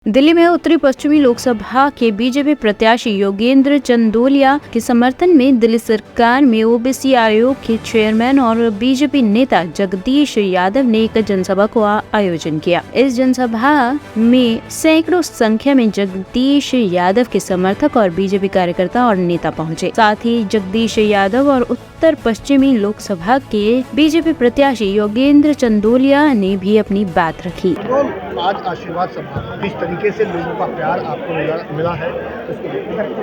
दिल्ली में उत्तरी पश्चिमी लोकसभा के बीजेपी प्रत्याशी योगेंद्र चंदोलिया के समर्थन में दिल्ली सरकार में ओबीसी आयोग के चेयरमैन और बीजेपी नेता जगदीश यादव ने एक जनसभा को आयोजन किया। इस जनसभा में सैकड़ों संख्या में जगदीश यादव के समर्थक और बीजेपी कार्यकर्ता और नेता पहुंचे। साथ ही जगदीश यादव और उत्तर पश्चिमी लोकसभा के बीजेपी प्रत्याशी योगेंद्र चंदोलिया ने भी अपनी बात रखी। आज आशीर्वाद सभा किस तरीके से लोगों का प्यार आपको मिला है,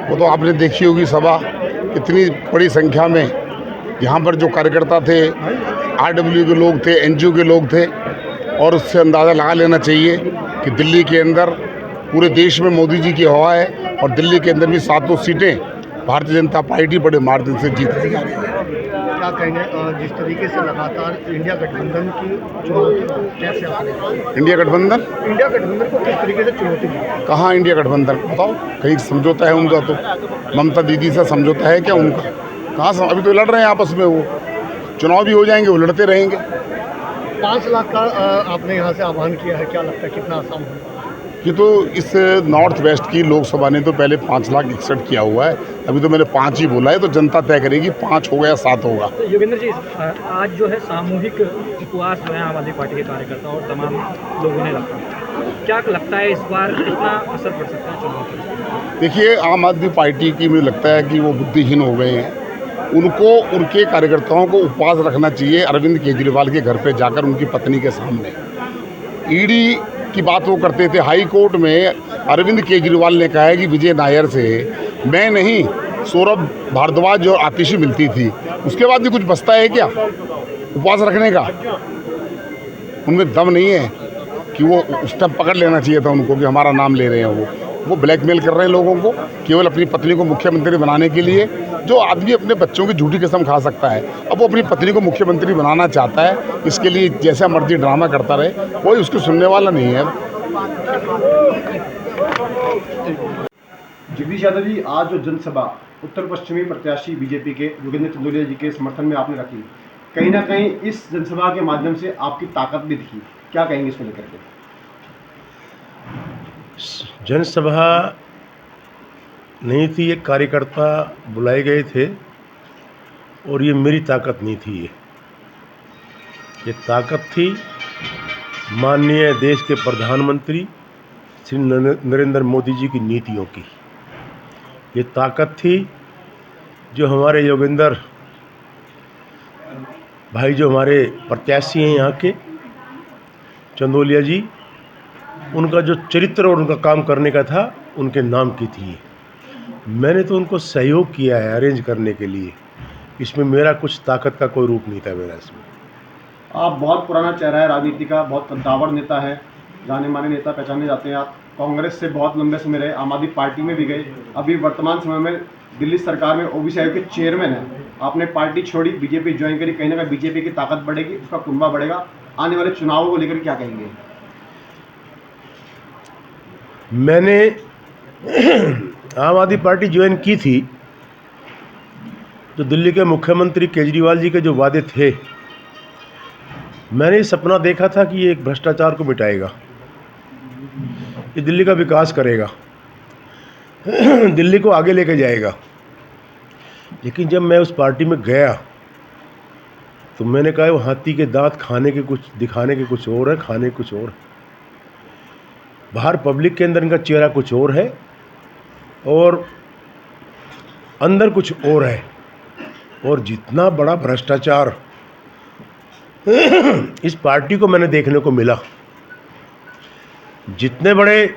वो तो आपने देखी होगी सभा, इतनी बड़ी संख्या में यहाँ पर जो कार्यकर्ता थे, आरडब्ल्यू के लोग थे, एनजीओ के लोग थे, और उससे अंदाज़ा लगा लेना चाहिए कि दिल्ली के अंदर पूरे देश में मोदी जी की हवा है और दिल्ली के अंदर भी 7 सीटें भारतीय जनता पार्टी बड़े मार्जिन से जीतती जा रही है। क्या कहेंगे जिस तरीके से लगातार इंडिया गठबंधन की चुनौती कैसे आपने इंडिया गठबंधन को किस तरीके से चुनौती दी? कहाँ इंडिया गठबंधन बताओ, कहीं समझौता है उनका? तो ममता दीदी से समझौता है क्या उनका? कहाँ अभी तो लड़ रहे हैं आपस में, वो चुनाव भी हो जाएंगे, वो लड़ते रहेंगे। 5 लाख का आपने यहाँ से आह्वान किया है, क्या लगता है कितना आसान होगा? ये तो इस नॉर्थ वेस्ट की लोकसभा ने तो पहले 5 लाख एक्सेप्ट किया हुआ है, अभी तो मैंने 5 ही बोला है, तो जनता तय करेगी 5 होगा या 7 होगा। तो योगेंद्र जी, आज जो है सामूहिक उपवास जो है आम आदमी पार्टी के कार्यकर्ता और तमाम लोगों ने रखा, क्या लगता है इस बार कितना असर पड़ सकता है चुनाव पर? देखिए, आम आदमी पार्टी की मुझे लगता है कि वो बुद्धिहीन हो गए हैं। उनको उनके कार्यकर्ताओं को उपवास रखना चाहिए अरविंद केजरीवाल के घर पे जाकर, उनकी पत्नी के सामने। ईडी की बात वो करते थे, हाई कोर्ट में अरविंद केजरीवाल ने कहा है कि विजय नायर से मैं नहीं, सौरभ भारद्वाज और आतिशी मिलती थी। उसके बाद भी कुछ बचता है क्या उपवास रखने का? उनमें दम नहीं है कि वो उस टाइम पकड़ लेना चाहिए था उनको कि हमारा नाम ले रहे हैं। वो ब्लैकमेल कर रहे हैं लोगों को केवल अपनी पत्नी को मुख्यमंत्री बनाने के लिए। जो आदमी अपने बच्चों की झूठी कसम खा सकता है, अब वो अपनी पत्नी को मुख्यमंत्री बनाना चाहता है, इसके लिए जैसा मर्जी ड्रामा करता रहे, कोई उसको सुनने वाला नहीं है। जगदीश यादव जी, आज जो जनसभा उत्तर पश्चिमी प्रत्याशी बीजेपी के योगेंद्र चंदोलिया जी के समर्थन में आपने रखी, कहीं ना कहीं इस जनसभा के माध्यम से आपकी ताकत भी दिखी, क्या कहेंगे इसको लेकर के? जनसभा नहीं थी, ये कार्यकर्ता बुलाए गए थे और ये मेरी ताकत नहीं थी। ये ताकत थी माननीय देश के प्रधानमंत्री श्री नरेंद्र मोदी जी की नीतियों की। ये ताकत थी जो हमारे योगेंद्र भाई, जो हमारे प्रत्याशी हैं यहाँ के चंदोलिया जी, उनका जो चरित्र और उनका काम करने का था, उनके नाम की थी। मैंने तो उनको सहयोग किया है अरेंज करने के लिए, इसमें मेरा कुछ ताकत का कोई रूप नहीं था मेरा इसमें। आप बहुत पुराना चेहरा है राजनीति का, बहुत कद्दावर नेता है, जाने माने नेता पहचाने जाते हैं आप। कांग्रेस से बहुत लंबे समय रहे, आम आदमी पार्टी में भी गए, अभी वर्तमान समय में दिल्ली सरकार में ओबीसी आयोग के चेयरमैन हैं। आपने पार्टी छोड़ी, बीजेपी ज्वाइन करी, कहीं ना कहीं बीजेपी की ताकत बढ़ेगी, उसका कुनबा बढ़ेगा। आने वाले चुनावों को लेकर क्या कहेंगे? मैंने आम आदमी पार्टी ज्वाइन की थी तो दिल्ली के मुख्यमंत्री केजरीवाल जी के जो वादे थे, मैंने सपना देखा था कि ये एक भ्रष्टाचार को मिटाएगा, ये दिल्ली का विकास करेगा, दिल्ली को आगे लेके जाएगा। लेकिन जब मैं उस पार्टी में गया तो मैंने कहा वो हाथी के दांत खाने के कुछ, दिखाने के कुछ और है, खाने के कुछ और है। बाहर पब्लिक के अंदर इनका चेहरा कुछ और है और अंदर कुछ और है। और जितना बड़ा भ्रष्टाचार इस पार्टी को मैंने देखने को मिला, जितने बड़े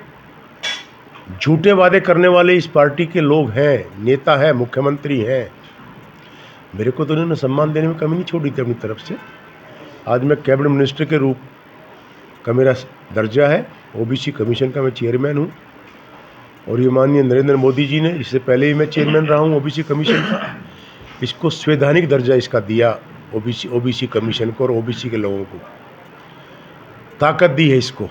झूठे वादे करने वाले इस पार्टी के लोग हैं, नेता हैं, मुख्यमंत्री हैं, मेरे को तो उन्होंने सम्मान देने में कमी नहीं छोड़ी थी अपनी तरफ से। आज मैं कैबिनेट मिनिस्टर के रूप का मेरा दर्जा है, ओबीसी कमीशन का मैं चेयरमैन हूँ। और ये माननीय नरेंद्र मोदी जी ने, इससे पहले ही मैं चेयरमैन रहा हूँ ओबीसी कमीशन का, इसको संवैधानिक दर्जा इसका दिया, ओबीसी कमीशन को, और ओबीसी के लोगों को ताकत दी है। इसको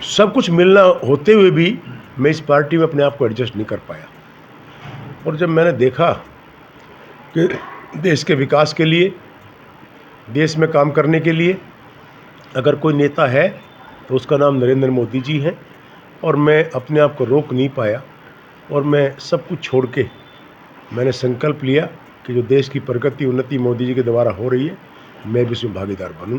सब कुछ मिलना होते हुए भी मैं इस पार्टी में अपने आप को एडजस्ट नहीं कर पाया। और जब मैंने देखा कि देश के विकास के लिए, देश में काम करने के लिए अगर कोई नेता है तो उसका नाम नरेंद्र मोदी जी है। और मैं अपने आप को रोक नहीं पाया और मैं सब कुछ छोड़ के मैंने संकल्प लिया कि जो देश की प्रगति उन्नति मोदी जी के द्वारा हो रही है, मैं भी उसमें भागीदार बनूं,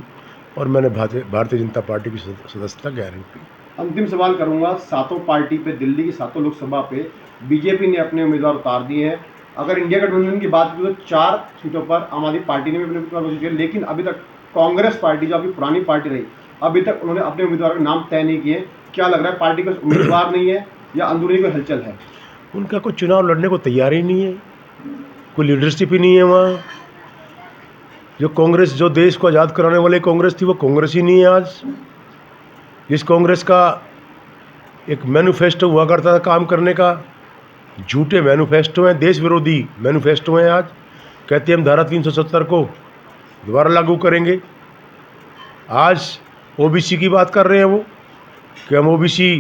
और मैंने भारतीय जनता पार्टी की सदस्यता ग्रहण की। अंतिम सवाल करूंगा, सातों पार्टी पे, दिल्ली की सातों लोकसभा पे बीजेपी ने अपने उम्मीदवार उतार दिए हैं। अगर इंडिया गठबंधन की बात की तो 4 सीटों पर आम आदमी पार्टी ने भी अपने उम्मीदवार घोषित किए, लेकिन अभी तक कांग्रेस पार्टी, जो अभी पुरानी पार्टी रही, अभी तक उन्होंने अपने उम्मीदवार के नाम तय नहीं किए। क्या लग रहा है, पार्टी का उम्मीदवार नहीं है या अंदरूनी कोई हलचल है? उनका कोई चुनाव लड़ने को तैयार ही नहीं है, कोई लीडरशिप ही नहीं है वहाँ। जो कांग्रेस, जो देश को आज़ाद कराने वाली कांग्रेस थी, वो कांग्रेस ही नहीं है आज। जिस कांग्रेस का एक मैनिफेस्टो हुआ करता था काम करने का, झूठे मैनिफेस्टो हैं, देश विरोधी मैनिफेस्टो हैं। आज कहते हैं हम धारा 370 को दोबारा लागू करेंगे। आज ओबीसी की बात कर रहे हैं वो, कि हम ओबीसी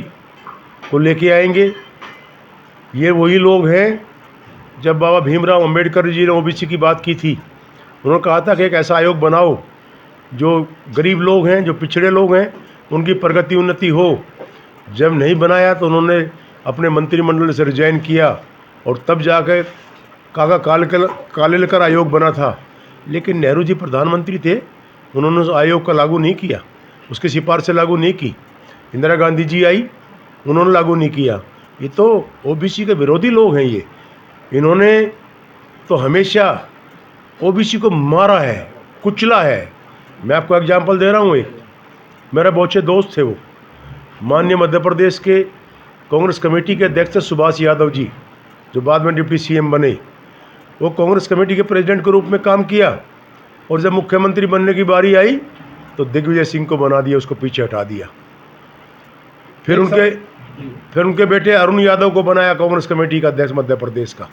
को लेके आएंगे। ये वही लोग हैं जब बाबा भीमराव अंबेडकर जी ने ओबीसी की बात की थी, उन्होंने कहा था कि एक ऐसा आयोग बनाओ जो गरीब लोग हैं, जो पिछड़े लोग हैं, उनकी प्रगति उन्नति हो। जब नहीं बनाया तो उन्होंने अपने मंत्रिमंडल से रिजाइन किया और तब जाकर काका कालेलकर आयोग बना था। लेकिन नेहरू जी प्रधानमंत्री थे, उन्होंने उस आयोग का लागू नहीं किया, उसकी सिफारिश से लागू नहीं की। इंदिरा गांधी जी आई, उन्होंने लागू नहीं किया। ये तो ओबीसी के विरोधी लोग हैं। ये इन्होंने तो हमेशा ओबीसी को मारा है, कुचला है। मैं आपको एग्जाम्पल दे रहा हूँ। एक मेरे बहुत अच्छे दोस्त थे, वो माननीय मध्य प्रदेश के कांग्रेस कमेटी के अध्यक्ष थे सुभाष यादव जी, जो बाद में डिप्टी सीएम बने। वो कांग्रेस कमेटी के प्रेसिडेंट के रूप में काम किया, और जब मुख्यमंत्री बनने की बारी आई तो दिग्विजय सिंह को बना दिया, उसको पीछे हटा दिया। फिर उनके बेटे अरुण यादव को बनाया कांग्रेस कमेटी का अध्यक्ष मध्य प्रदेश का।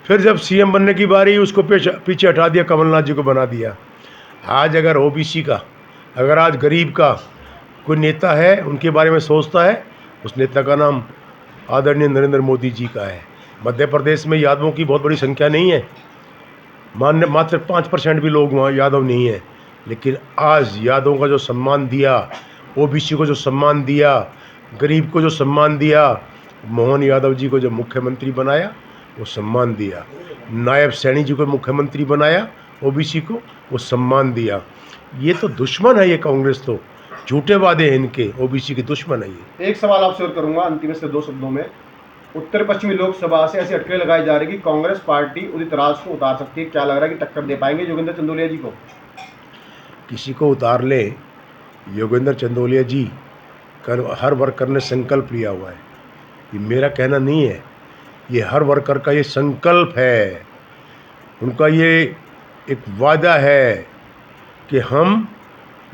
फिर जब सीएम बनने की बारी, उसको पीछे हटा दिया, कमलनाथ जी को बना दिया। आज अगर ओबीसी का, अगर आज गरीब का कोई नेता है, उनके बारे में सोचता है, उस नेता का नाम आदरणीय नरेंद्र मोदी जी का है। मध्य प्रदेश में यादवों की बहुत बड़ी संख्या नहीं है, मात्र 5% भी लोग वहाँ यादव नहीं है। लेकिन आज यादवों का जो सम्मान दिया, ओबीसी को जो सम्मान दिया, गरीब को जो सम्मान दिया, मोहन यादव जी को जब मुख्यमंत्री बनाया वो सम्मान दिया, नायब सैनी जी को मुख्यमंत्री बनाया, ओबीसी को वो सम्मान दिया। ये तो दुश्मन है, ये कांग्रेस तो झूठे वादे हैं इनके, ओबीसी की दुश्मन है ये। एक सवाल आपसे और करूंगा अंतिम से 2 शब्दों में। उत्तर पश्चिमी लोकसभा से ऐसी अटकलें लगाई जा रही कि कांग्रेस पार्टी उदित राज को उतार सकती है। क्या लग रहा है कि टक्कर दे पाएंगे योगेंद्र चंदोलिया जी को? किसी को उतार ले, योगेंद्र चंदोलिया जी का हर वर्कर ने संकल्प लिया हुआ है। ये मेरा कहना नहीं है, ये हर वर्कर का ये संकल्प है, उनका ये एक वादा है कि हम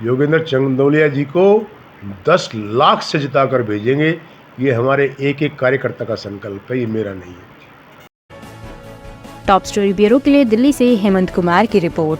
योगेंद्र चंदोलिया जी को 10 लाख से जिताकर भेजेंगे। ये हमारे एक एक कार्यकर्ता का संकल्प है, ये मेरा नहीं है। टॉप स्टोरी ब्यूरो के लिए दिल्ली से हेमंत कुमार की रिपोर्ट।